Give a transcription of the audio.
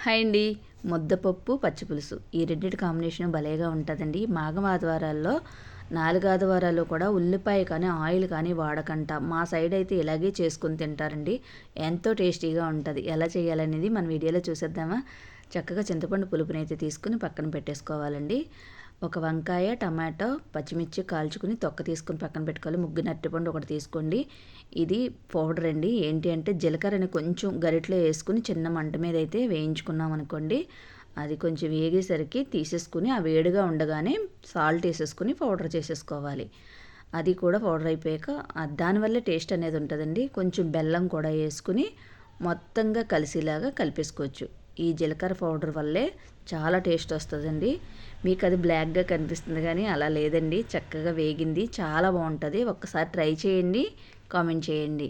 Hi అండి. ముద్దపప్పు, పచ్చిపులుసు ఈ రెండిటి కాంబినేషన్ భలేగా ఉంటుందండి. మాఘం ఆదివారాల్లో 4 ఆదివారాలు కూడా ఉల్లిపాయ కానీ, ఆయిల్ కానీ వాడకంట. మా సైడ్ అయితే ఇలాగే చేసుకొని తింటారండి. ఎంతో టేస్టీగా ఉంటుంది. ఎలా చేయాలనేది మన వీడియోలో చూసేద్దామా? చక్కగా చింతపండు పులుపునైతే తీసుకుని పక్కన పెట్టేసుకోవాలండి. ఒక వంకాయ, టమాటో, పచ్చిమిర్చి కాల్చుకుని తొక్క తీసుకుని పక్కన పెట్టుకోవాలి. ముగ్గురు అరటిపండు ఒకటి తీసుకోండి. ఇది పౌడర్ అండి. ఏంటి అంటే జీలకర్రని కొంచెం గరిటెలో వేసుకుని చిన్న మంట మీద అయితే వేయించుకున్నాం అనుకోండి. అది కొంచెం వేగేసరికి తీసేసుకుని ఆ వేడిగా ఉండగానే సాల్ట్ వేసేసుకుని పౌడర్ చేసేసుకోవాలి. అది కూడా పౌడర్ అయిపోయాక దానివల్ల టేస్ట్ అనేది ఉంటుందండి. కొంచెం బెల్లం కూడా వేసుకుని మొత్తంగా కలిసేలాగా కలిపేసుకోవచ్చు. ఈ జీలకర్ర పౌడర్ వల్లే చాలా టేస్ట్ వస్తుందండి. మీకు అది బ్లాక్గా కనిపిస్తుంది కానీ అలా లేదండి. చక్కగా వేగింది, చాలా బాగుంటుంది. ఒక్కసారి ట్రై చేయండి, కామెంట్ చేయండి.